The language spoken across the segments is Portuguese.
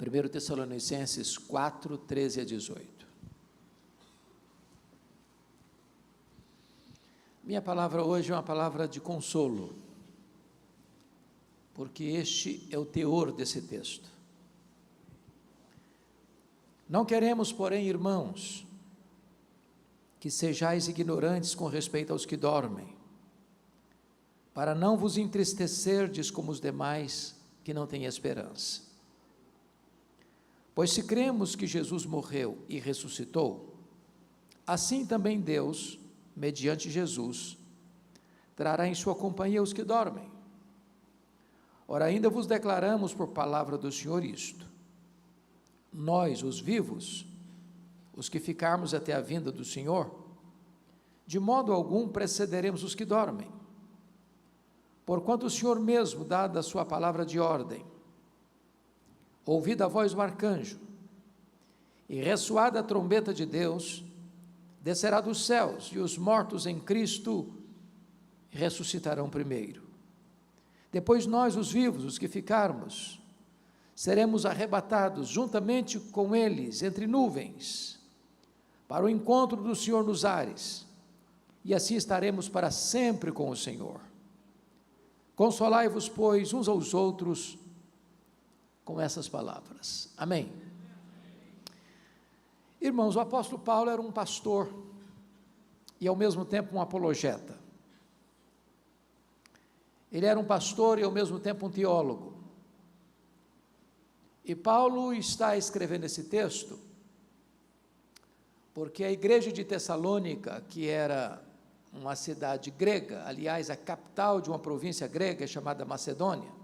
1 Tessalonicenses 4, 13 a 18. Minha palavra hoje é uma palavra de consolo, porque este é o teor desse texto. Não queremos, porém, irmãos, que sejais ignorantes com respeito aos que dormem, para não vos entristecerdes como os demais que não têm esperança. Pois se cremos que Jesus morreu e ressuscitou, assim também Deus, mediante Jesus, trará em sua companhia os que dormem. Ora, ainda vos declaramos por palavra do Senhor isto: nós, os vivos, os que ficarmos até a vinda do Senhor, de modo algum precederemos os que dormem. Porquanto o Senhor mesmo, dada a sua palavra de ordem, ouvida a voz do arcanjo, e ressoada a trombeta de Deus, descerá dos céus, e os mortos em Cristo ressuscitarão primeiro. Depois nós, os vivos, os que ficarmos, seremos arrebatados juntamente com eles entre nuvens, para o encontro do Senhor nos ares, e assim estaremos para sempre com o Senhor. Consolai-vos, pois, uns aos outros com essas palavras. Amém. Irmãos, o apóstolo Paulo era um pastor e ao mesmo tempo um apologeta. Ele era um pastor e ao mesmo tempo um teólogo. E Paulo está escrevendo esse texto porque a igreja de Tessalônica, que era uma cidade grega, aliás, a capital de uma província grega chamada Macedônia,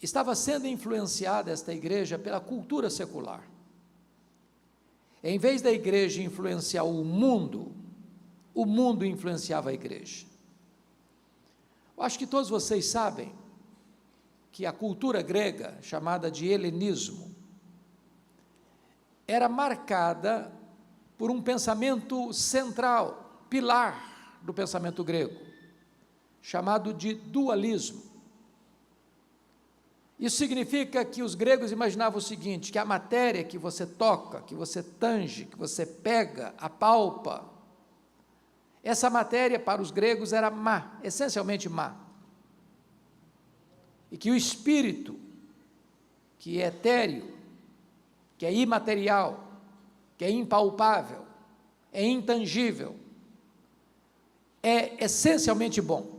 estava sendo influenciada esta igreja pela cultura secular. Em vez da igreja influenciar o mundo influenciava a igreja. Eu acho que todos vocês sabem que a cultura grega, chamada de helenismo, era marcada por um pensamento central, pilar do pensamento grego, chamado de dualismo. Isso significa que os gregos imaginavam o seguinte, que a matéria que você toca, que você tange, que você pega, apalpa, essa matéria para os gregos era má, essencialmente má. E que o espírito, que é etéreo, que é imaterial, que é impalpável, é intangível, é essencialmente bom.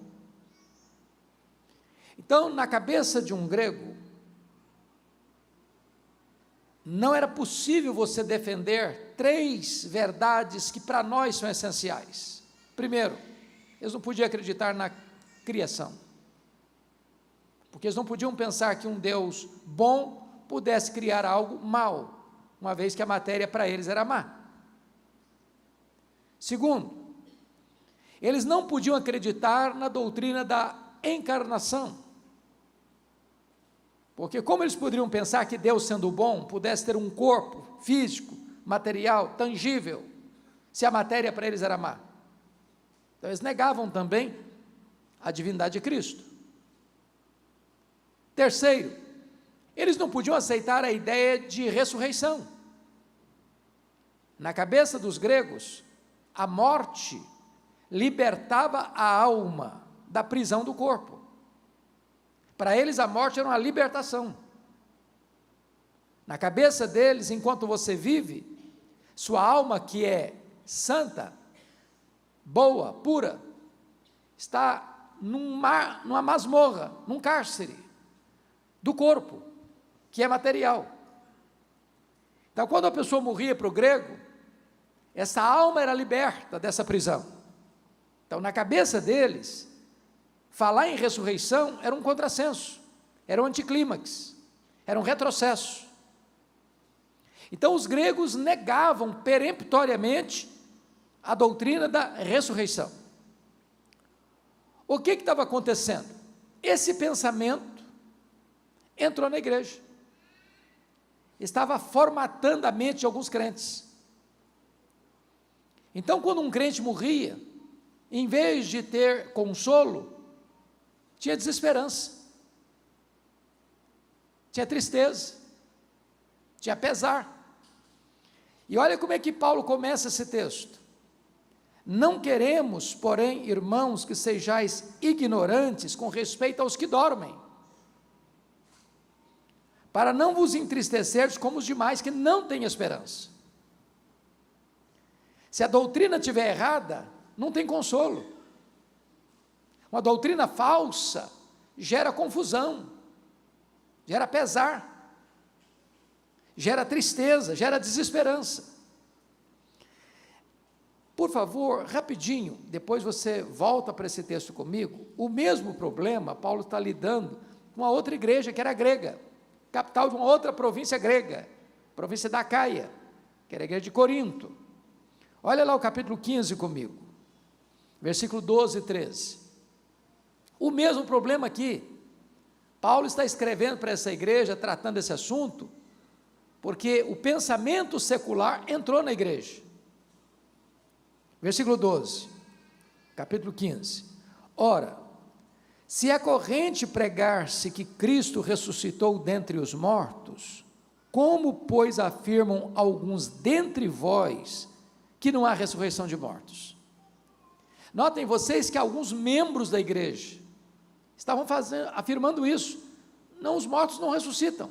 Então, na cabeça de um grego, não era possível você defender três verdades que para nós são essenciais. Primeiro, eles não podiam acreditar na criação, porque eles não podiam pensar que um Deus bom pudesse criar algo mal, uma vez que a matéria para eles era má. Segundo, eles não podiam acreditar na doutrina da encarnação, porque como eles poderiam pensar que Deus, sendo bom, pudesse ter um corpo físico, material, tangível, se a matéria para eles era má? Então eles negavam também a divindade de Cristo. Terceiro, eles não podiam aceitar a ideia de ressurreição. Na cabeça dos gregos, a morte libertava a alma da prisão do corpo. Para eles a morte era uma libertação. Na cabeça deles, enquanto você vive, sua alma, que é santa, boa, pura, está numa masmorra, num cárcere do corpo, que é material. Então, quando a pessoa morria para o grego, essa alma era liberta dessa prisão. Então, na cabeça deles, falar em ressurreição era um contrassenso, era um anticlímax, era um retrocesso. Então, os gregos negavam peremptoriamente a doutrina da ressurreição. O que estava acontecendo? Esse pensamento entrou na igreja, estava formatando a mente de alguns crentes. Então, quando um crente morria, em vez de ter consolo, tinha desesperança, tinha tristeza, tinha pesar. E olha como é que Paulo começa esse texto. Não queremos, porém, irmãos, que sejais ignorantes com respeito aos que dormem, para não vos entristecerdes como os demais que não têm esperança. Se a doutrina estiver errada, não tem consolo. Uma doutrina falsa gera confusão, gera pesar, gera tristeza, gera desesperança. Por favor, rapidinho, depois você volta para esse texto comigo. O mesmo problema Paulo está lidando com a outra igreja, que era grega, capital de uma outra província grega, província da Acaia, que era a igreja de Corinto. Olha lá o capítulo 15 comigo, versículo 12 e 13. O mesmo problema aqui. Paulo está escrevendo para essa igreja, tratando esse assunto, porque o pensamento secular entrou na igreja. Versículo 12, capítulo 15. Ora, se é corrente pregar-se que Cristo ressuscitou dentre os mortos, como, pois, afirmam alguns dentre vós que não há ressurreição de mortos? Notem vocês que alguns membros da igreja estavam afirmando isso. Não, os mortos não ressuscitam.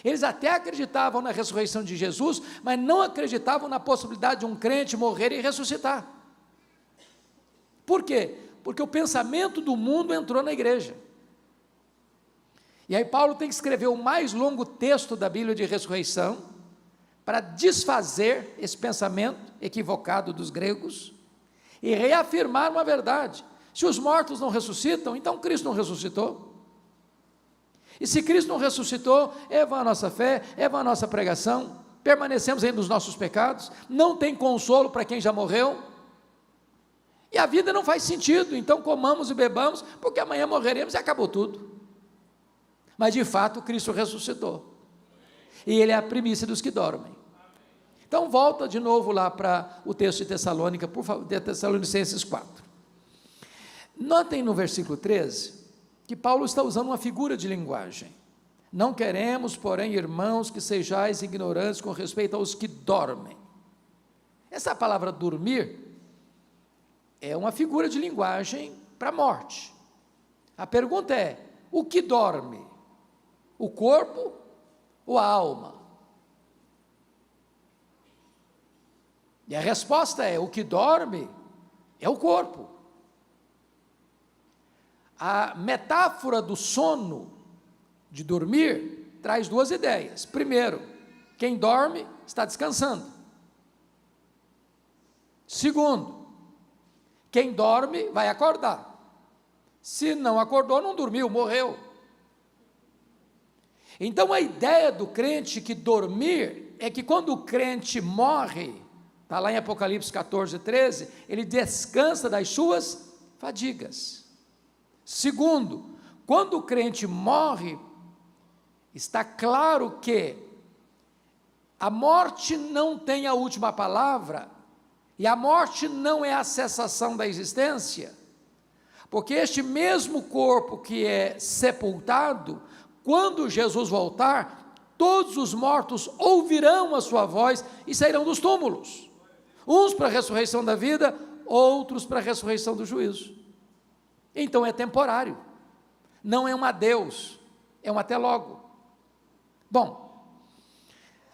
Eles até acreditavam na ressurreição de Jesus, mas não acreditavam na possibilidade de um crente morrer e ressuscitar. Por quê? Porque o pensamento do mundo entrou na igreja. E aí Paulo tem que escrever o mais longo texto da Bíblia de ressurreição, para desfazer esse pensamento equivocado dos gregos, e reafirmar uma verdade. Se os mortos não ressuscitam, então Cristo não ressuscitou. E se Cristo não ressuscitou, é vã a nossa fé, é vã a nossa pregação, permanecemos ainda nos nossos pecados, não tem consolo para quem já morreu, e a vida não faz sentido, então comamos e bebamos, porque amanhã morreremos e acabou tudo. Mas de fato Cristo ressuscitou, e Ele é a primícia dos que dormem. Então volta de novo lá para o texto de Tessalônica, por favor, de Tessalonicenses 4. Notem no versículo 13, que Paulo está usando uma figura de linguagem. Não queremos, porém, irmãos, que sejais ignorantes com respeito aos que dormem. Essa palavra dormir é uma figura de linguagem para a morte. A pergunta é, o que dorme? O corpo ou a alma? E a resposta é, o que dorme é o corpo. A metáfora do sono, de dormir, traz duas ideias. Primeiro, quem dorme está descansando. Segundo, quem dorme vai acordar. Se não acordou, não dormiu, morreu. Então a ideia do crente que dormir é que quando o crente morre, está lá em Apocalipse 14, 13, ele descansa das suas fadigas. Segundo, quando o crente morre, está claro que a morte não tem a última palavra, e a morte não é a cessação da existência, porque este mesmo corpo que é sepultado, quando Jesus voltar, todos os mortos ouvirão a sua voz e sairão dos túmulos, uns para a ressurreição da vida, outros para a ressurreição do juízo. Então é temporário, não é um adeus, é um até logo. Bom,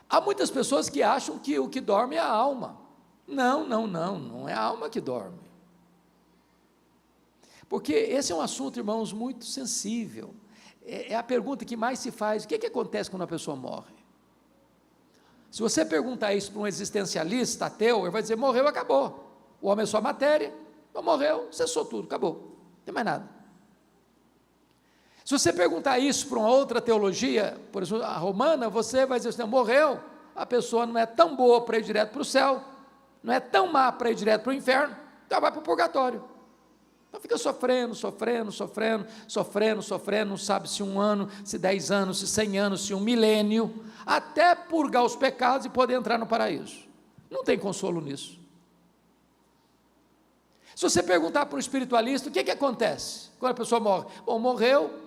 há muitas pessoas que acham que o que dorme é a alma. Não é a alma que dorme. Porque esse é um assunto, irmãos, muito sensível. É a pergunta que mais se faz: o que acontece quando a pessoa morre? Se você perguntar isso para um existencialista ateu, ele vai dizer, morreu, acabou. O homem é só matéria, então morreu, cessou tudo, acabou. Não tem mais nada. Se você perguntar isso para uma outra teologia, por exemplo, a romana, você vai dizer assim, morreu, a pessoa não é tão boa para ir direto para o céu, não é tão má para ir direto para o inferno, então vai para o purgatório. Então fica sofrendo, não sabe se 1 ano, se 10 anos, se 100 anos, se 1 milênio, até purgar os pecados e poder entrar no paraíso. Não tem consolo nisso. Se você perguntar para um espiritualista, o que acontece quando a pessoa morre? Bom, morreu,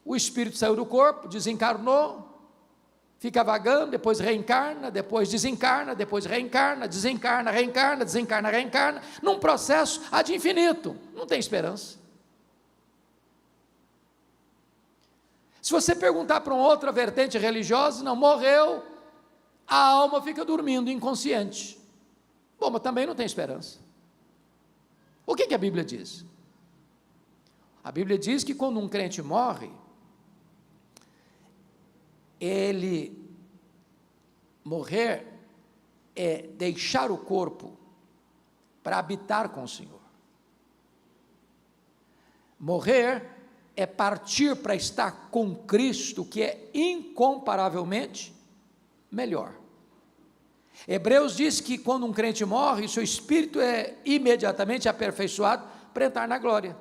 o espírito saiu do corpo, desencarnou, fica vagando, depois reencarna, depois desencarna, depois reencarna, desencarna, reencarna, desencarna, reencarna, num processo ad infinito, não tem esperança. Se você perguntar para uma outra vertente religiosa, não, morreu, a alma fica dormindo, inconsciente. Bom, mas também não tem esperança. O que a Bíblia diz? A Bíblia diz que quando um crente morre, morrer é deixar o corpo para habitar com o Senhor. Morrer é partir para estar com Cristo, que é incomparavelmente melhor. Hebreus diz que quando um crente morre, seu espírito é imediatamente aperfeiçoado para entrar na glória.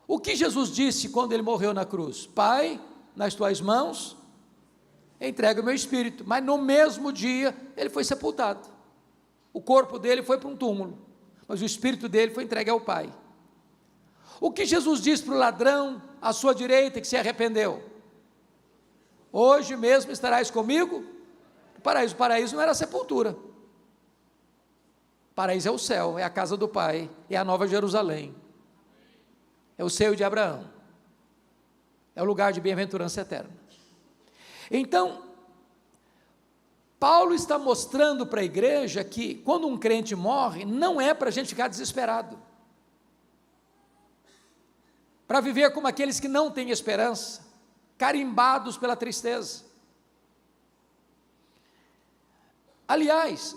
O que Jesus disse quando ele morreu na cruz? Pai, nas tuas mãos entrega o meu espírito. Mas no mesmo dia ele foi sepultado. O corpo dele foi para um túmulo, mas o espírito dele foi entregue ao Pai. O que Jesus disse para o ladrão à sua direita que se arrependeu? Hoje mesmo estarás comigo no paraíso. O paraíso não era a sepultura. O paraíso é o céu, é a casa do Pai, é a Nova Jerusalém, é o seio de Abraão, é o lugar de bem-aventurança eterna. Então, Paulo está mostrando para a igreja que quando um crente morre, não é para a gente ficar desesperado, para viver como aqueles que não têm esperança, carimbados pela tristeza. Aliás,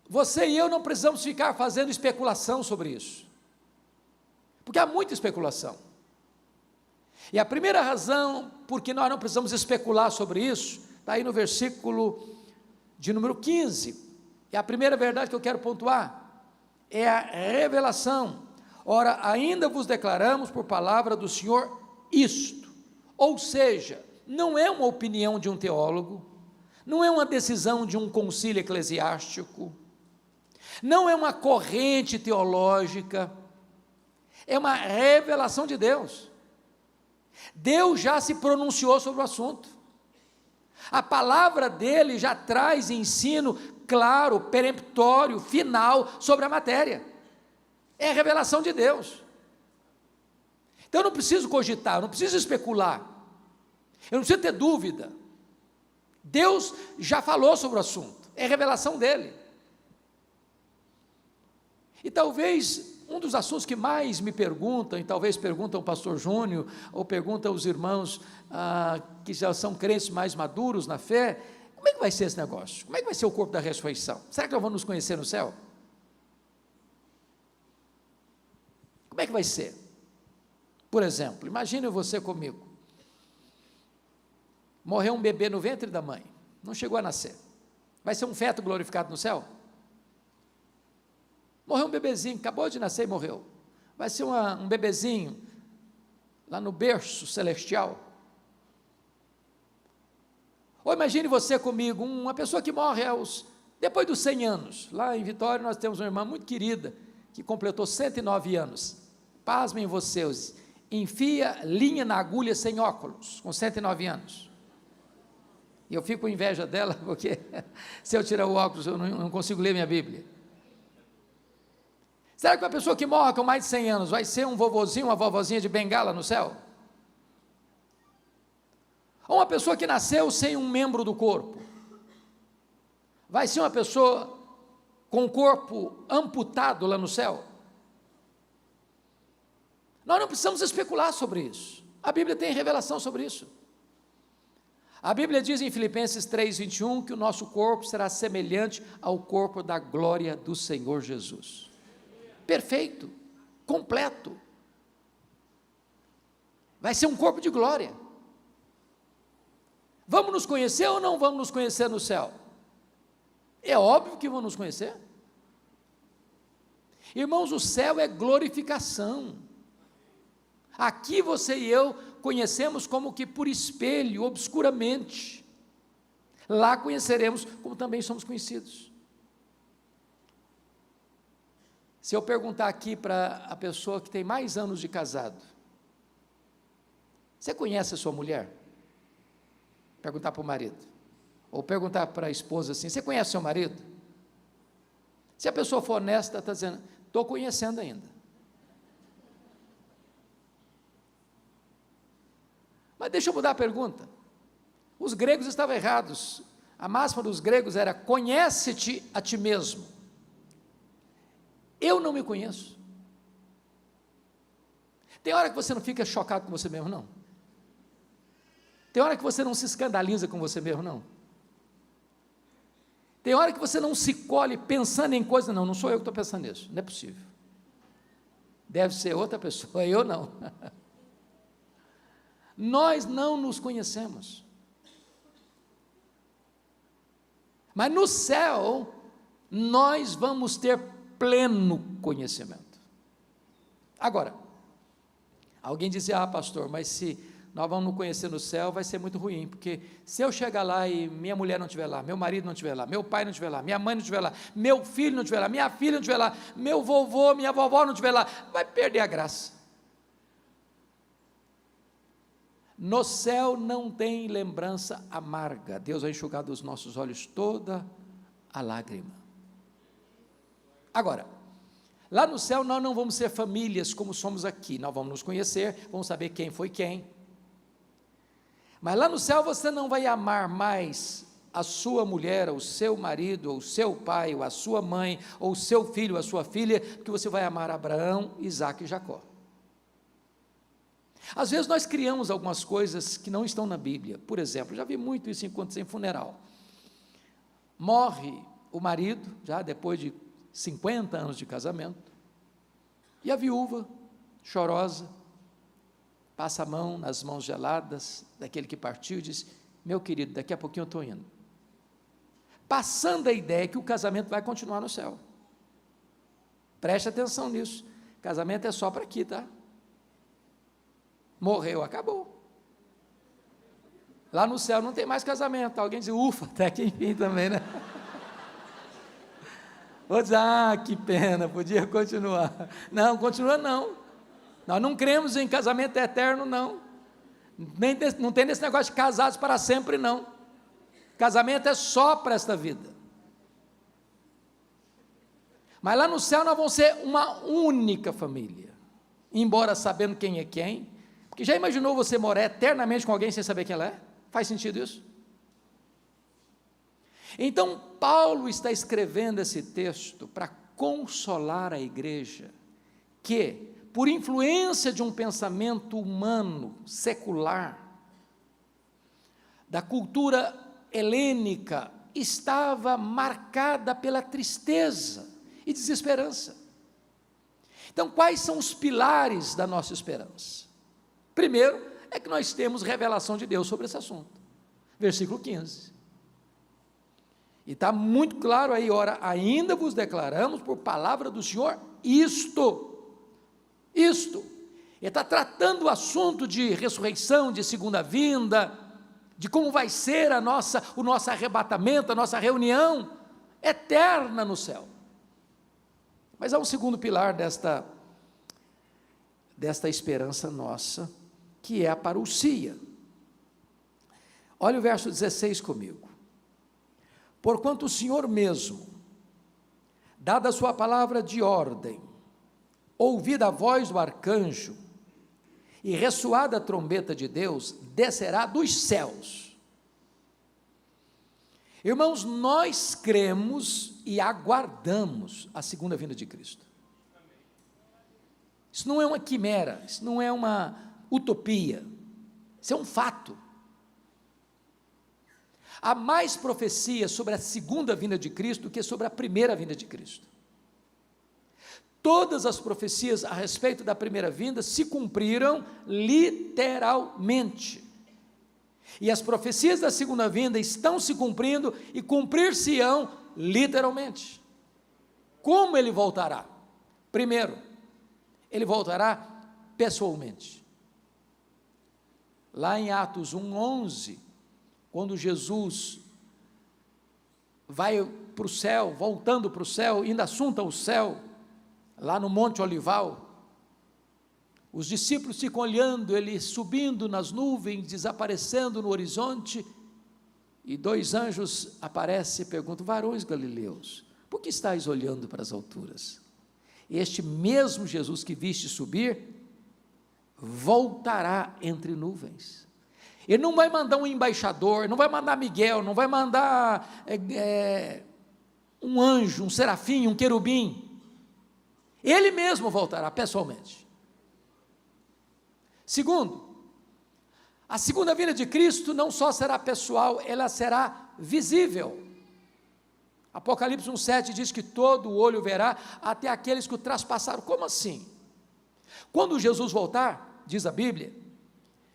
você e eu não precisamos ficar fazendo especulação sobre isso, porque há muita especulação. E a primeira razão por que nós não precisamos especular sobre isso, está aí no versículo de número 15, e a primeira verdade que eu quero pontuar, é a revelação. Ora, ainda vos declaramos por palavra do Senhor isto, ou seja, não é uma opinião de um teólogo, não é uma decisão de um concílio eclesiástico, não é uma corrente teológica, é uma revelação de Deus. Deus já se pronunciou sobre o assunto, a palavra dele já traz ensino claro, peremptório, final sobre a matéria, é a revelação de Deus. Então eu não preciso cogitar, eu não preciso especular, eu não preciso ter dúvida, Deus já falou sobre o assunto, é a revelação dele. E talvez um dos assuntos que mais me perguntam, e talvez perguntam ao pastor Júnior, ou perguntam aos irmãos que já são crentes mais maduros na fé, como é que vai ser esse negócio? Como é que vai ser o corpo da ressurreição? Será que nós vamos nos conhecer no céu? Como é que vai ser? Por exemplo, imagine você comigo, morreu um bebê no ventre da mãe, não chegou a nascer, vai ser um feto glorificado no céu? Morreu um bebezinho, acabou de nascer e morreu, vai ser um bebezinho, lá no berço celestial. Ou imagine você comigo, uma pessoa que morre depois dos 100 anos, lá em Vitória nós temos uma irmã muito querida, que completou 109 anos, pasmem vocês, enfia linha na agulha sem óculos, com 109 anos, e eu fico com inveja dela, porque se eu tirar o óculos eu não consigo ler minha Bíblia. Será que uma pessoa que morre com mais de 100 anos vai ser um vovozinho, uma vovozinha de bengala no céu? Ou uma pessoa que nasceu sem um membro do corpo, vai ser uma pessoa com o corpo amputado lá no céu? Nós não precisamos especular sobre isso, a Bíblia tem revelação sobre isso. A Bíblia diz em Filipenses 3:21 que o nosso corpo será semelhante ao corpo da glória do Senhor Jesus. Perfeito, completo, vai ser um corpo de glória. Vamos nos conhecer ou não vamos nos conhecer no céu? É óbvio que vamos nos conhecer. Irmãos, o céu é glorificação. Aqui você e eu conhecemos como que por espelho, obscuramente. Lá conheceremos como também somos conhecidos. Se eu perguntar aqui para a pessoa que tem mais anos de casado, você conhece a sua mulher? Perguntar para o marido. Ou perguntar para a esposa assim: você conhece seu marido? Se a pessoa for honesta, está dizendo: estou conhecendo ainda. Mas deixa eu mudar a pergunta. Os gregos estavam errados. A máxima dos gregos era: conhece-te a ti mesmo. Eu não me conheço. Tem hora que você não fica chocado com você mesmo, não? Tem hora que você não se escandaliza com você mesmo, não? Tem hora que você não se colhe pensando em coisa, não sou eu que estou pensando nisso, não é possível. Deve ser outra pessoa, eu não. Nós não nos conhecemos. Mas no céu, nós vamos ter pleno conhecimento. Agora, alguém dizia: pastor, mas se nós vamos nos conhecer no céu, vai ser muito ruim, porque se eu chegar lá e minha mulher não estiver lá, meu marido não estiver lá, meu pai não estiver lá, minha mãe não estiver lá, meu filho não estiver lá, minha filha não estiver lá, meu vovô, minha vovó não estiver lá, vai perder a graça. No céu não tem lembrança amarga. Deus vai enxugar dos nossos olhos toda a lágrima. Agora, lá no céu nós não vamos ser famílias como somos aqui. Nós vamos nos conhecer, vamos saber quem foi quem. Mas lá no céu você não vai amar mais a sua mulher, ou o seu marido, ou o seu pai, ou a sua mãe, ou o seu filho, ou a sua filha, porque você vai amar Abraão, Isaque e Jacó. Às vezes nós criamos algumas coisas que não estão na Bíblia. Por exemplo, já vi muito isso enquanto em funeral. Morre o marido, já depois de 50 anos de casamento, e a viúva, chorosa, passa a mão nas mãos geladas daquele que partiu e diz: meu querido, daqui a pouquinho eu estou indo. Passando a ideia que o casamento vai continuar no céu. Preste atenção nisso. Casamento é só para aqui, tá? Morreu, acabou. Lá no céu não tem mais casamento. Alguém diz: ufa, até que enfim também, né? Vou dizer: que pena, podia continuar. Não, continua não. Nós não cremos em casamento eterno, não. Não tem esse negócio de casados para sempre, não. Casamento é só para esta vida. Mas lá no céu nós vamos ser uma única família. Embora sabendo quem é quem. Porque já imaginou você morar eternamente com alguém sem saber quem ela é? Faz sentido isso? Então, Paulo está escrevendo esse texto para consolar a igreja, que, por influência de um pensamento humano, secular, da cultura helênica, estava marcada pela tristeza e desesperança. Então, quais são os pilares da nossa esperança? Primeiro, é que nós temos revelação de Deus sobre esse assunto. Versículo 15. E está muito claro aí: ora, ainda vos declaramos por palavra do Senhor isto. Ele está tratando o assunto de ressurreição, de segunda vinda, de como vai ser o nosso arrebatamento, a nossa reunião eterna no céu. Mas há um segundo pilar desta esperança nossa, que é a parousia. Olha o verso 16 comigo. Porquanto o Senhor mesmo, dada a sua palavra de ordem, ouvida a voz do arcanjo, e ressoada a trombeta de Deus, descerá dos céus. Irmãos, nós cremos e aguardamos a segunda vinda de Cristo. Isso não é uma quimera, isso não é uma utopia, isso é um fato. Há mais profecia sobre a segunda vinda de Cristo do que sobre a primeira vinda de Cristo. Todas as profecias a respeito da primeira vinda se cumpriram literalmente. E as profecias da segunda vinda estão se cumprindo e cumprir-se-ão literalmente. Como ele voltará? Primeiro, ele voltará pessoalmente. Lá em Atos 1:11, quando Jesus vai para o céu, voltando para o céu, indo assunto ao céu, lá no Monte Olival, os discípulos ficam olhando ele subindo nas nuvens, desaparecendo no horizonte, E 2 anjos aparecem e perguntam: varões galileus, por que estáis olhando para as alturas? Este mesmo Jesus que viste subir, voltará entre nuvens. Ele não vai mandar um embaixador, não vai mandar Miguel, não vai mandar um anjo, um serafim, um querubim. Ele mesmo voltará pessoalmente. Segundo, a segunda vinda de Cristo não só será pessoal, ela será visível. Apocalipse 1,7 diz que todo olho verá, até aqueles que o traspassaram. Como assim? Quando Jesus voltar, diz a Bíblia,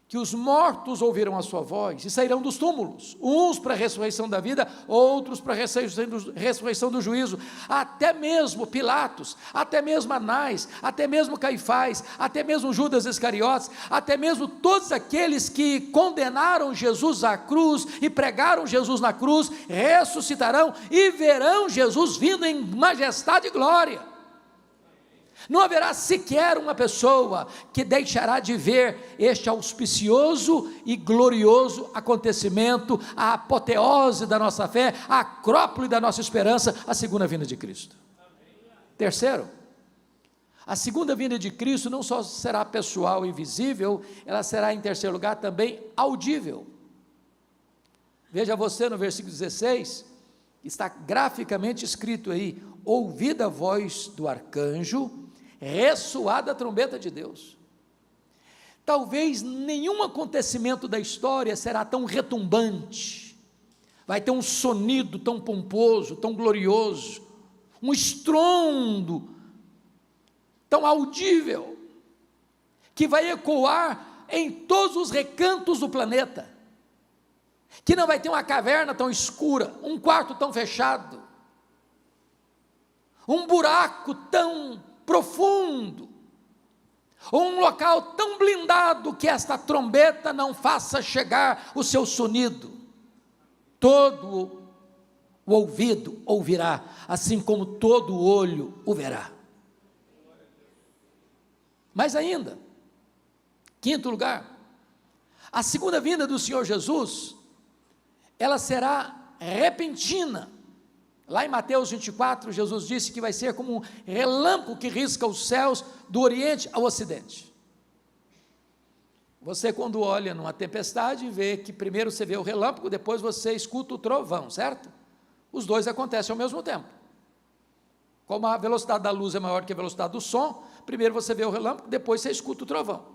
que os mortos ouvirão a sua voz e sairão dos túmulos, uns para a ressurreição da vida, outros para a ressurreição do juízo. Até mesmo Pilatos, até mesmo Anás, até mesmo Caifás, até mesmo Judas Iscariotes, até mesmo todos aqueles que condenaram Jesus à cruz e pregaram Jesus na cruz, ressuscitarão e verão Jesus vindo em majestade e glória. Não haverá sequer uma pessoa que deixará de ver este auspicioso e glorioso acontecimento, a apoteose da nossa fé, a acrópole da nossa esperança, a segunda vinda de Cristo. Terceiro, a segunda vinda de Cristo não só será pessoal e visível, ela será, em terceiro lugar, também audível. Veja você no versículo 16, está graficamente escrito aí: ouvida a voz do arcanjo, ressoada a trombeta de Deus. Talvez nenhum acontecimento da história será tão retumbante, vai ter um sonido tão pomposo, tão glorioso, um estrondo tão audível, que vai ecoar em todos os recantos do planeta, que não vai ter uma caverna tão escura, um quarto tão fechado, um buraco tão profundo, ou um local tão blindado que esta trombeta não faça chegar o seu sonido. Todo o ouvido ouvirá, assim como todo olho o verá. Mas ainda, quinto lugar, a segunda vinda do Senhor Jesus, ela será repentina. Lá em Mateus 24, Jesus disse que vai ser como um relâmpago que risca os céus do Oriente ao Ocidente. Você, quando olha numa tempestade, vê que primeiro você vê o relâmpago, depois você escuta o trovão, certo? Os dois acontecem ao mesmo tempo. Como a velocidade da luz é maior que a velocidade do som, primeiro você vê o relâmpago, depois você escuta o trovão.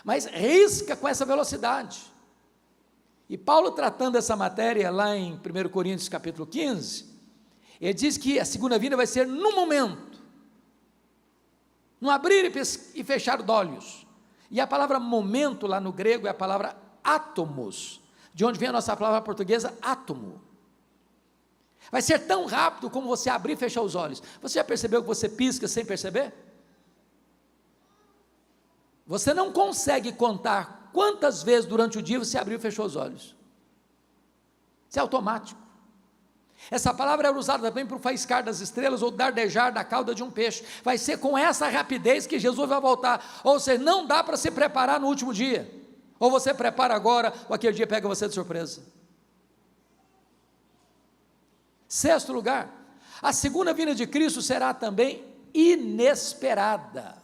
Mas risca com essa velocidade. E Paulo, tratando essa matéria lá em 1 Coríntios capítulo 15, ele diz que a segunda vinda vai ser num momento, no abrir e fechar de olhos. E a palavra momento lá no grego é a palavra átomos, de onde vem a nossa palavra portuguesa átomo. Vai ser tão rápido como você abrir e fechar os olhos. Você já percebeu que você pisca sem perceber? Você não consegue contar quantas vezes durante o dia você abriu e fechou os olhos. Isso é automático. Essa palavra era usada também para o faiscar das estrelas ou dardejar da cauda de um peixe. Vai ser com essa rapidez que Jesus vai voltar. Ou seja, não dá para se preparar no último dia. Ou você prepara agora, ou aquele dia pega você de surpresa. Sexto lugar, a segunda vinda de Cristo será também inesperada.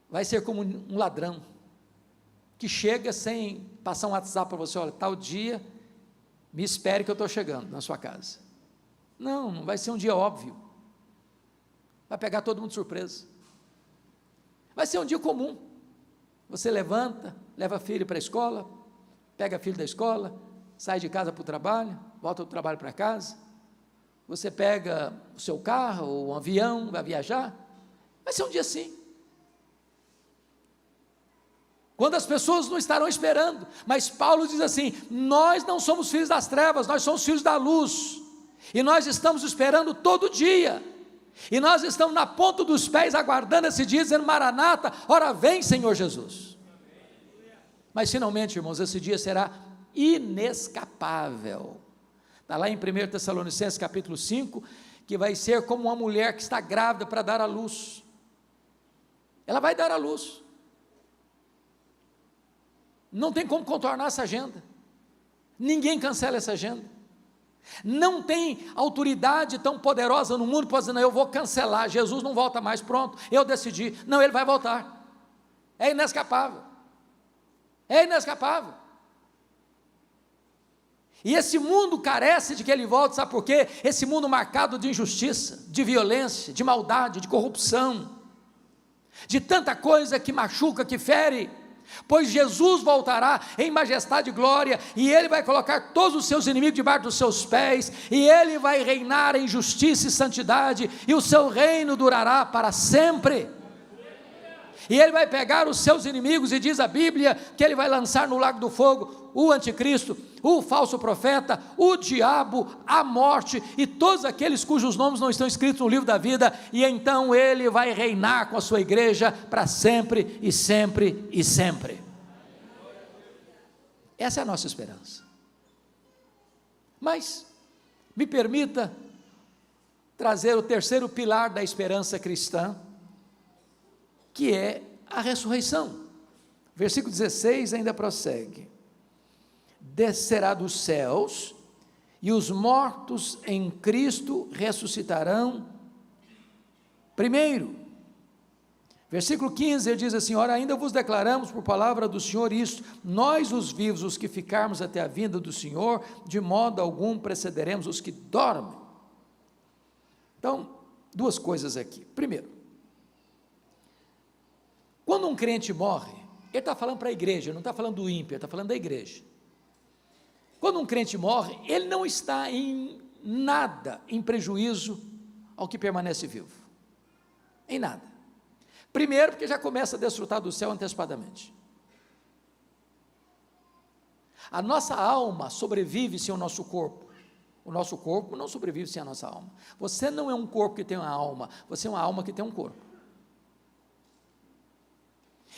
Vai ser como um ladrão, que chega sem passar um WhatsApp para você: olha, tal dia, me espere que eu estou chegando na sua casa. Não, não vai ser um dia óbvio, vai pegar todo mundo de surpresa, vai ser um dia comum. Você levanta, leva filho para a escola, pega filho da escola, sai de casa para o trabalho, volta do trabalho para casa, você pega o seu carro ou um avião, vai viajar, vai ser um dia assim, quando as pessoas não estarão esperando. Mas Paulo diz assim: nós não somos filhos das trevas, nós somos filhos da luz, e nós estamos esperando todo dia, e nós estamos na ponta dos pés aguardando esse dia, dizendo: Maranata, ora vem Senhor Jesus. Mas finalmente, irmãos, esse dia será inescapável. Está lá em 1 Tessalonicenses capítulo 5, que vai ser como uma mulher que está grávida para dar à luz. Ela vai dar à luz. Não tem como contornar essa agenda. Ninguém cancela essa agenda. Não tem autoridade tão poderosa no mundo para dizer, não, eu vou cancelar, Jesus não volta mais, pronto, eu decidi. Não, ele vai voltar. É inescapável. É inescapável. E esse mundo carece de que ele volte, sabe por quê? Esse mundo marcado de injustiça, de violência, de maldade, de corrupção, de tanta coisa que machuca, que fere, pois Jesus voltará em majestade e glória, e ele vai colocar todos os seus inimigos debaixo dos seus pés, e ele vai reinar em justiça e santidade, e o seu reino durará para sempre. E ele vai pegar os seus inimigos, e diz a Bíblia, que ele vai lançar no lago do fogo o anticristo, o falso profeta, o diabo, a morte, e todos aqueles cujos nomes não estão escritos no livro da vida, e então ele vai reinar com a sua igreja para sempre, e sempre, e sempre. Essa é a nossa esperança. Mas, me permita trazer o terceiro pilar da esperança cristã, que é a ressurreição. Versículo 16 ainda prossegue: descerá dos céus, e os mortos em Cristo ressuscitarão primeiro. Versículo 15, ele diz assim: ora, ainda vos declaramos por palavra do Senhor isto, nós os vivos, os que ficarmos até a vinda do Senhor, de modo algum precederemos os que dormem. Então, duas coisas aqui. Primeiro, quando um crente morre, ele está falando para a igreja, não está falando do ímpio, ele está falando da igreja. Quando um crente morre, ele não está em nada em prejuízo ao que permanece vivo, em nada. Primeiro, porque já começa a desfrutar do céu antecipadamente. A nossa alma sobrevive sem o nosso corpo. O nosso corpo não sobrevive sem a nossa alma. Você não é um corpo que tem uma alma, você é uma alma que tem um corpo.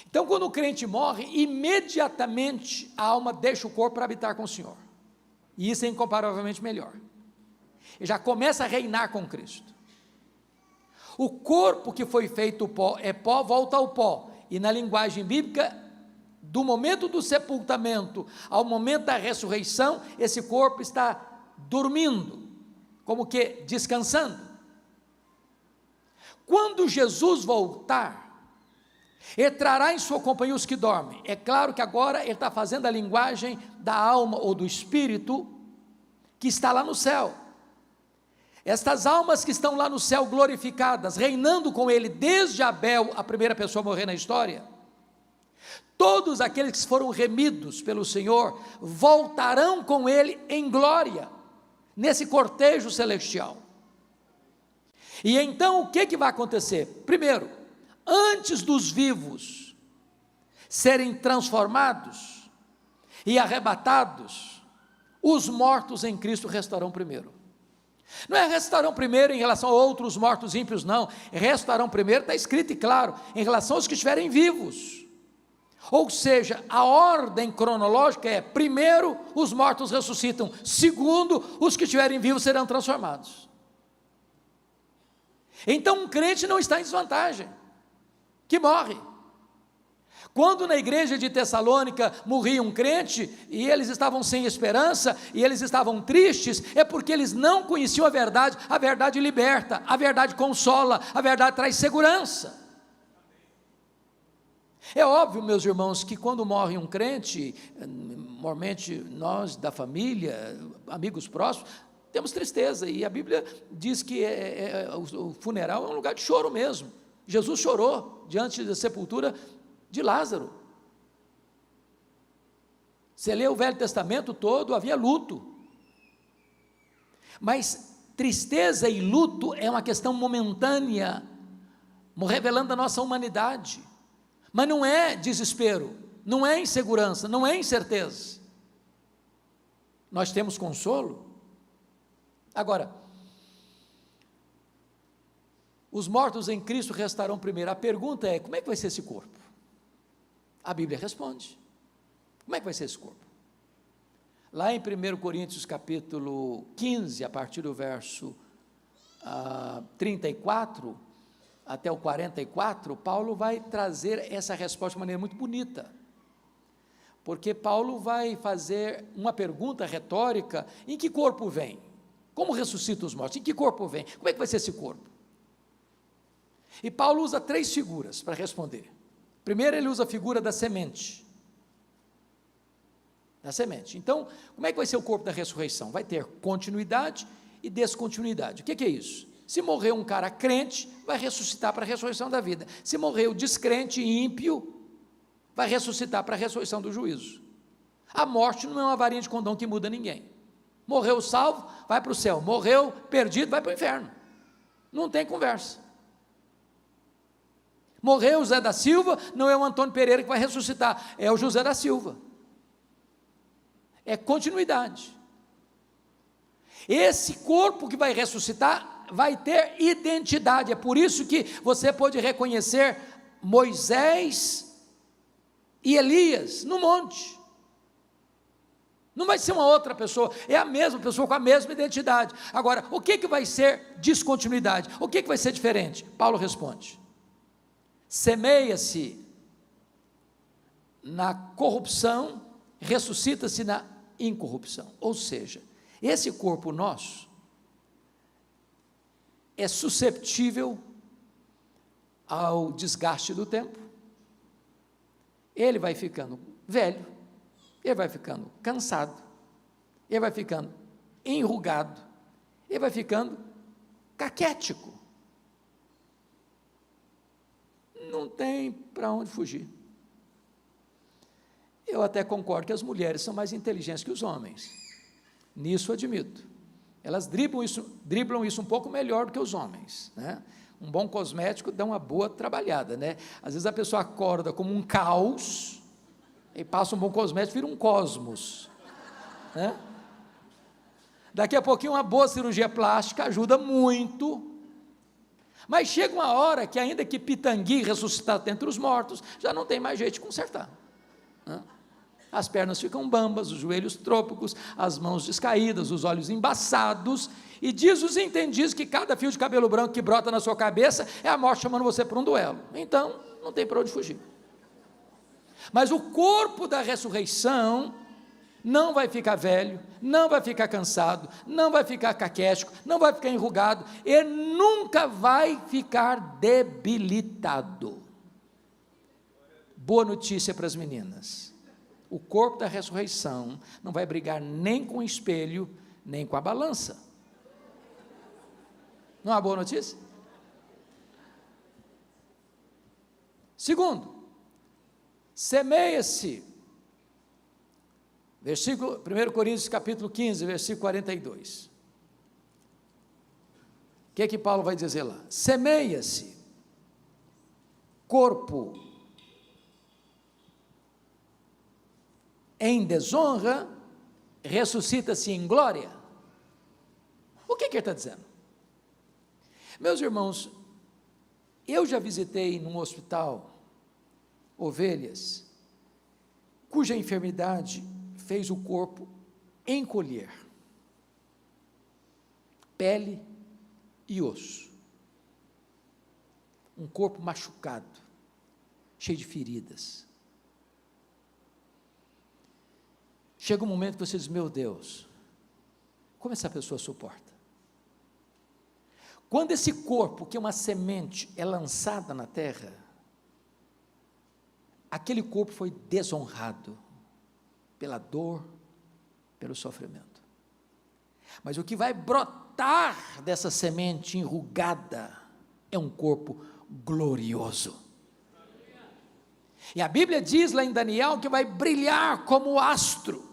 Então, quando o crente morre, imediatamente a alma deixa o corpo para habitar com o Senhor, e isso é incomparavelmente melhor. Ele já começa a reinar com Cristo. O corpo que foi feito pó, é pó, volta ao pó, e na linguagem bíblica, do momento do sepultamento ao momento da ressurreição, esse corpo está dormindo, como que descansando. Quando Jesus voltar, ele trará em sua companhia os que dormem. É claro que agora ele está fazendo a linguagem da alma ou do espírito que está lá no céu. Estas almas que estão lá no céu glorificadas, reinando com ele desde Abel, a primeira pessoa a morrer na história, todos aqueles que foram remidos pelo Senhor, voltarão com ele em glória, nesse cortejo celestial. E então o que vai acontecer? Primeiro, antes dos vivos serem transformados e arrebatados, os mortos em Cristo restarão primeiro. Não é restarão primeiro em relação a outros mortos ímpios, não. Restarão primeiro, está escrito e claro, em relação aos que estiverem vivos. Ou seja, a ordem cronológica é: primeiro os mortos ressuscitam, segundo os que estiverem vivos serão transformados. Então um crente não está em desvantagem, que morre. Quando na igreja de Tessalônica morria um crente, e eles estavam sem esperança, e eles estavam tristes, é porque eles não conheciam a verdade liberta, a verdade consola, a verdade traz segurança. É óbvio, meus irmãos, que quando morre um crente, normalmente nós da família, amigos próximos, temos tristeza, e a Bíblia diz que o funeral é um lugar de choro mesmo. Jesus chorou diante da sepultura de Lázaro. Você lê o Velho Testamento todo, havia luto. Mas tristeza e luto é uma questão momentânea, revelando a nossa humanidade. Mas não é desespero, não é insegurança, não é incerteza. Nós temos consolo. Agora, os mortos em Cristo restarão primeiro. A pergunta é: como é que vai ser esse corpo? A Bíblia responde. Como é que vai ser esse corpo? Lá em 1 Coríntios capítulo 15, a partir do verso 34 até o 44, Paulo vai trazer essa resposta de maneira muito bonita. porque Paulo vai fazer uma pergunta retórica: em que corpo vem? Como ressuscita os mortos? Em que corpo vem? Como é que vai ser esse corpo? E Paulo usa 3 figuras para responder. Primeiro, ele usa a figura da semente. Da semente. Então, como é que vai ser o corpo da ressurreição? Vai ter continuidade e descontinuidade. O que é isso? Se morreu um cara crente, vai ressuscitar para a ressurreição da vida. Se morreu descrente e ímpio, vai ressuscitar para a ressurreição do juízo. A morte não é uma varinha de condão que muda ninguém. Morreu salvo, vai para o céu. Morreu perdido, vai para o inferno. Não tem conversa. Morreu o Zé da Silva, não é o Antônio Pereira que vai ressuscitar, é o José da Silva. É continuidade. Esse corpo que vai ressuscitar vai ter identidade. É por isso que você pode reconhecer Moisés e Elias no monte. Não vai ser uma outra pessoa, é a mesma pessoa com a mesma identidade. Agora, o que vai ser descontinuidade? O que vai ser diferente? Paulo responde: semeia-se na corrupção, ressuscita-se na incorrupção. Ou seja, esse corpo nosso é susceptível ao desgaste do tempo. Ele vai ficando velho, ele vai ficando cansado, ele vai ficando enrugado, ele vai ficando caquético. Não tem para onde fugir. Eu até concordo que as mulheres são mais inteligentes que os homens, nisso admito. Elas driblam isso um pouco melhor do que os homens, né? Um bom cosmético dá uma boa trabalhada, né? Às vezes a pessoa acorda como um caos, e passa um bom cosmético, vira um cosmos, né? Daqui a pouquinho uma boa cirurgia plástica ajuda muito, mas chega uma hora que, ainda que Pitangui ressuscitado dentre os mortos, já não tem mais jeito de consertar, né? As pernas ficam bambas, os joelhos trôpicos, as mãos descaídas, os olhos embaçados, e diz os entendidos que cada fio de cabelo branco que brota na sua cabeça é a morte chamando você para um duelo. Então, não tem para onde fugir. Mas o corpo da ressurreição não vai ficar velho, não vai ficar cansado, não vai ficar caquético, não vai ficar enrugado, e nunca vai ficar debilitado. Boa notícia para as meninas: o corpo da ressurreição não vai brigar nem com o espelho, nem com a balança. Não é uma boa notícia? Segundo, semeia-se, versículo 1 Coríntios capítulo 15, versículo 42. O que é que Paulo vai dizer lá? Semeia-se corpo em desonra, ressuscita-se em glória. O que ele está dizendo? Meus irmãos, eu já visitei num hospital ovelhas cuja enfermidade fez o corpo encolher, pele e osso, um corpo machucado, cheio de feridas. Chega um momento que você diz: meu Deus, como essa pessoa suporta? Quando esse corpo, que é uma semente, é lançada na terra, aquele corpo foi desonrado pela dor, pelo sofrimento. Mas o que vai brotar dessa semente enrugada é um corpo glorioso. E a Bíblia diz lá em Daniel que vai brilhar como astro.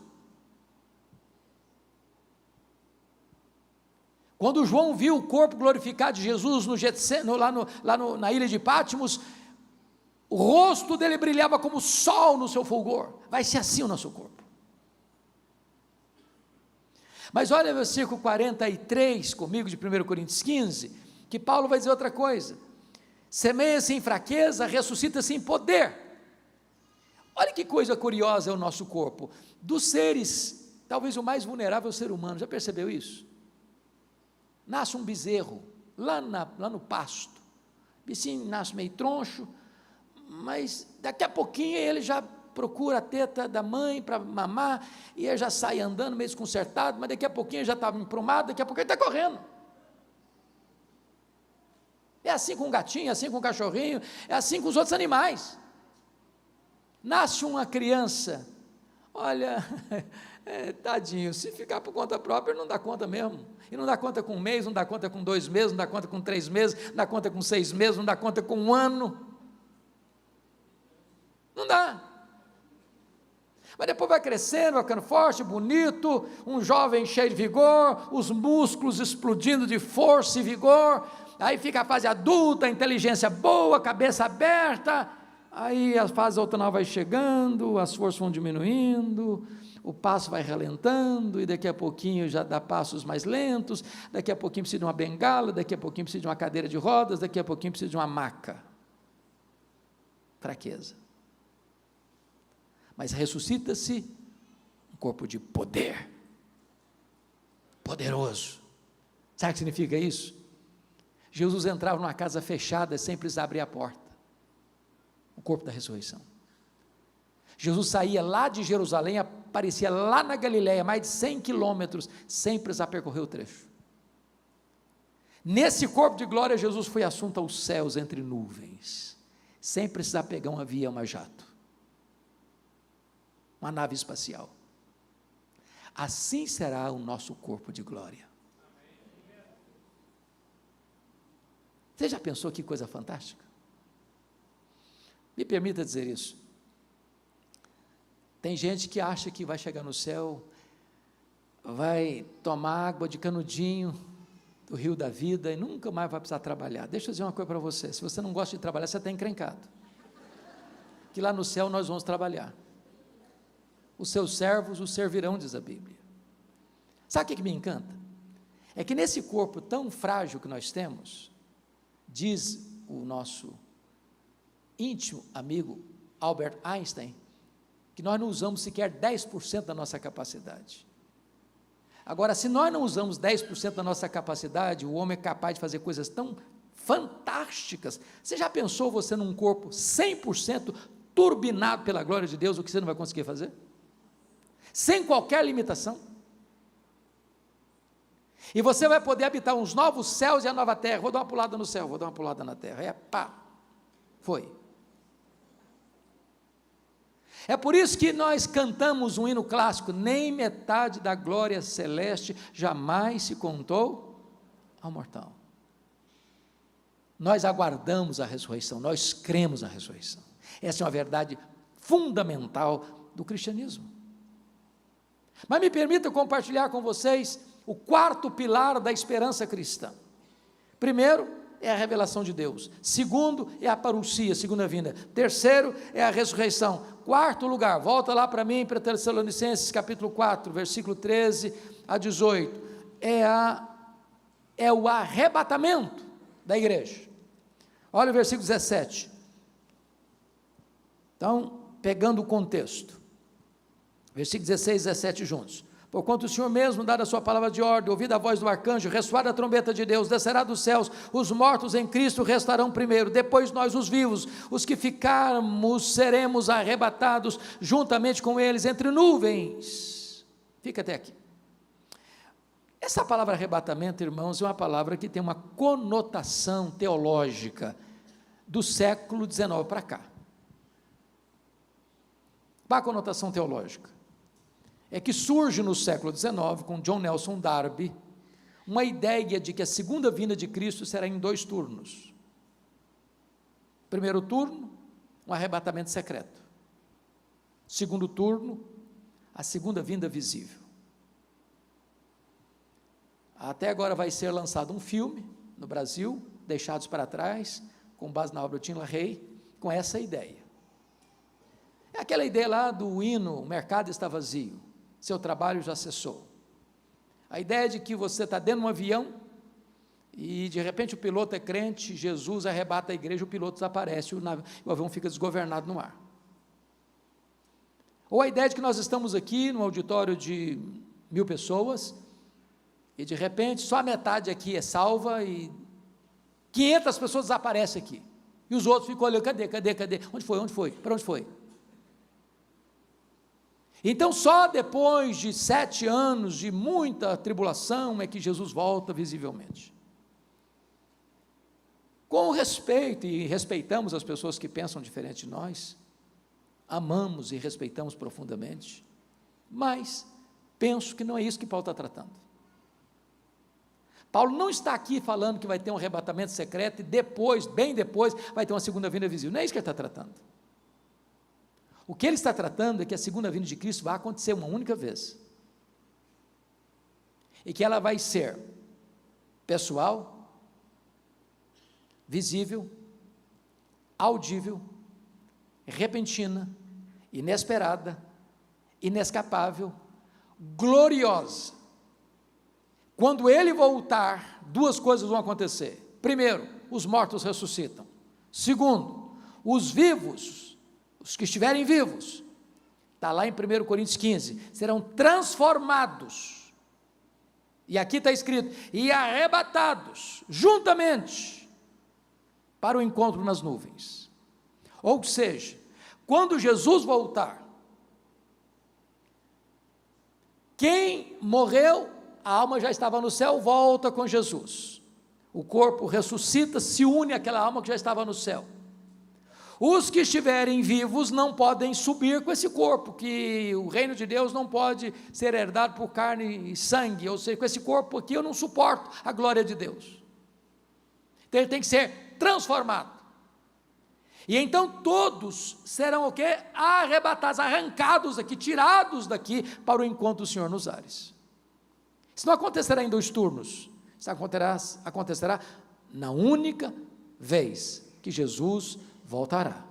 Quando João viu o corpo glorificado de Jesus no na ilha de Patmos, o rosto dele brilhava como o sol no seu fulgor. Vai ser assim o nosso corpo. Mas olha o versículo 43 comigo de 1 Coríntios 15, que Paulo vai dizer outra coisa: semeia-se em fraqueza, ressuscita-se em poder. Olha que coisa curiosa é o nosso corpo. Dos seres, talvez o mais vulnerável é o ser humano. Já percebeu isso? Nasce um bezerro lá no pasto, o bichinho nasce meio troncho, mas daqui a pouquinho ele já procura a teta da mãe para mamar, e ele já sai andando meio desconcertado, mas daqui a pouquinho ele já está emprumado, daqui a pouquinho ele está correndo. É assim com o gatinho, é assim com o cachorrinho, é assim com os outros animais. Nasce uma criança, olha, tadinho, se ficar por conta própria, ele não dá conta mesmo, e não dá conta com 1 mês, não dá conta com 2 meses, não dá conta com 3 meses, não dá conta com 6 meses, não dá conta com 1 ano, não dá. Mas depois vai crescendo, vai ficando forte, bonito, um jovem cheio de vigor, os músculos explodindo de força e vigor, aí fica a fase adulta, a inteligência boa, cabeça aberta, aí a fase outonal vai chegando, as forças vão diminuindo, o passo vai relentando, e daqui a pouquinho já dá passos mais lentos, daqui a pouquinho precisa de uma bengala, daqui a pouquinho precisa de uma cadeira de rodas, daqui a pouquinho precisa de uma maca. Fraqueza. Mas ressuscita-se um corpo de poder, poderoso. Sabe o que significa isso? Jesus entrava numa casa fechada sem precisar abrir a porta, o corpo da ressurreição. Jesus saía lá de Jerusalém, aparecia lá na Galileia, mais de 100 quilômetros, sem precisar percorrer o trecho. Nesse corpo de glória, Jesus foi assunto aos céus entre nuvens, sem precisar pegar um avião, uma jato, uma nave espacial. Assim será o nosso corpo de glória. Você já pensou que coisa fantástica? Me permita dizer isso. Tem gente que acha que vai chegar no céu, vai tomar água de canudinho do rio da vida e nunca mais vai precisar trabalhar. Deixa eu dizer uma coisa para você, se você não gosta de trabalhar, você está encrencado. Que lá no céu nós vamos trabalhar. Os seus servos o servirão, diz a Bíblia. Sabe o que me encanta? É que nesse corpo tão frágil que nós temos, diz o nosso íntimo amigo Albert Einstein, que nós não usamos sequer 10% da nossa capacidade. Agora, se nós não usamos 10% da nossa capacidade, o homem é capaz de fazer coisas tão fantásticas. Você já pensou você num corpo 100% turbinado pela glória de Deus, o que você não vai conseguir fazer? Sem qualquer limitação. E você vai poder habitar uns novos céus e a nova terra. Vou dar uma pulada no céu, vou dar uma pulada na terra. Foi. É por isso que nós cantamos um hino clássico, nem metade da glória celeste jamais se contou ao mortal. Nós aguardamos a ressurreição, nós cremos na ressurreição. Essa é uma verdade fundamental do cristianismo. Mas me permita compartilhar com vocês o 4º pilar da esperança cristã. Primeiro, é a revelação de Deus. Segundo, é a parousia, segunda vinda. Terceiro, é a ressurreição. 4º lugar, volta lá para mim, para Tessalonicenses, capítulo 4, versículo 13 a 18. É o arrebatamento da igreja. Olha o versículo 17. Então, pegando o contexto. Versículo 16 e 17 juntos. Porquanto o Senhor mesmo, dada a sua palavra de ordem, ouvida a voz do arcanjo, ressoada a trombeta de Deus, descerá dos céus, os mortos em Cristo restarão primeiro, depois nós os vivos, os que ficarmos, seremos arrebatados juntamente com eles entre nuvens. Fica até aqui. Essa palavra arrebatamento, irmãos, é uma palavra que tem uma conotação teológica do século XIX para cá. Qual a conotação teológica? É que surge no século XIX, com John Nelson Darby, uma ideia de que a segunda vinda de Cristo será em 2 turnos. Primeiro turno, um arrebatamento secreto. Segundo turno, a segunda vinda visível. Até agora vai ser lançado um filme no Brasil, Deixados para Trás, com base na obra do Tim LaHaye, com essa ideia. É aquela ideia lá do hino, o mercado está vazio, seu trabalho já cessou. A ideia de que você está dentro de um avião e de repente o piloto é crente, Jesus arrebata a igreja, o piloto desaparece, o avião fica desgovernado no ar. Ou a ideia de que nós estamos aqui num auditório de 1000 pessoas e de repente só a metade aqui é salva e 500 pessoas desaparecem aqui. E os outros ficam olhando, cadê? Onde foi? Para onde foi? Então só depois de 7 anos de muita tribulação é que Jesus volta visivelmente. Com respeito, e respeitamos as pessoas que pensam diferente de nós, amamos e respeitamos profundamente, mas penso que não é isso que Paulo está tratando. Paulo não está aqui falando que vai ter um arrebatamento secreto e depois, bem depois, vai ter uma segunda vinda visível. Não é isso que ele está tratando. O que ele está tratando é que a segunda vinda de Cristo vai acontecer uma única vez. E que ela vai ser pessoal, visível, audível, repentina, inesperada, inescapável, gloriosa. Quando ele voltar, 2 coisas vão acontecer. Primeiro, os mortos ressuscitam. Segundo, os vivos, os que estiverem vivos, está lá em 1 Coríntios 15, serão transformados. E aqui está escrito, e arrebatados, juntamente, para o encontro nas nuvens. Ou seja, quando Jesus voltar, quem morreu, a alma já estava no céu, volta com Jesus. O corpo ressuscita, se une àquela alma que já estava no céu. Os que estiverem vivos não podem subir com esse corpo, que o reino de Deus não pode ser herdado por carne e sangue, ou seja, com esse corpo aqui eu não suporto a glória de Deus. Então ele tem que ser transformado. E então todos serão o quê? Arrebatados, arrancados daqui, tirados daqui para o encontro do Senhor nos ares. Isso não acontecerá em 2 turnos, isso acontecerá na única vez que Jesus voltará,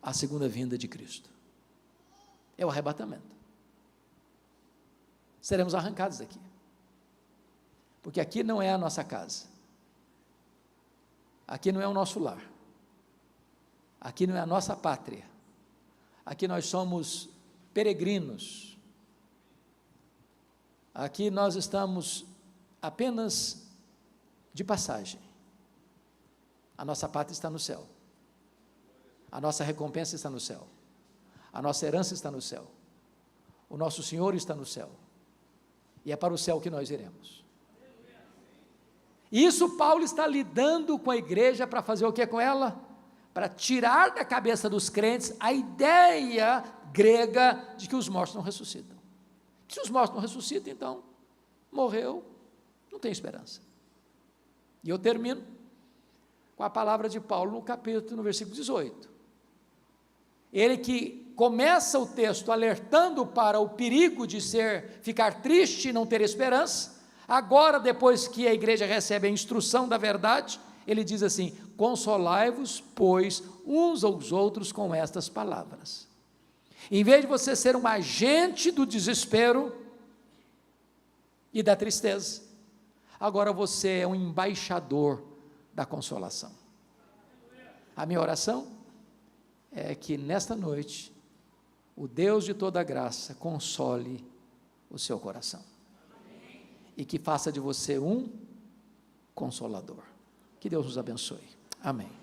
a segunda vinda de Cristo. É o arrebatamento. Seremos arrancados daqui, porque aqui não é a nossa casa, aqui não é o nosso lar, aqui não é a nossa pátria, aqui nós somos peregrinos, aqui nós estamos apenas de passagem. A nossa pátria está no céu, a nossa recompensa está no céu, a nossa herança está no céu, o nosso Senhor está no céu, e é para o céu que nós iremos. Isso Paulo está lidando com a igreja para fazer o que com ela? Para tirar da cabeça dos crentes a ideia grega de que os mortos não ressuscitam. Se os mortos não ressuscitam, então, morreu, não tem esperança. E eu termino com a palavra de Paulo no versículo 18. Ele que começa o texto alertando para o perigo de ficar triste e não ter esperança, agora, depois que a igreja recebe a instrução da verdade, ele diz assim: consolai-vos, pois, uns aos outros com estas palavras. Em vez de você ser um agente do desespero e da tristeza, agora você é um embaixador da consolação. A minha oração é que nesta noite, o Deus de toda graça console o seu coração e que faça de você um consolador. Que Deus nos abençoe. Amém.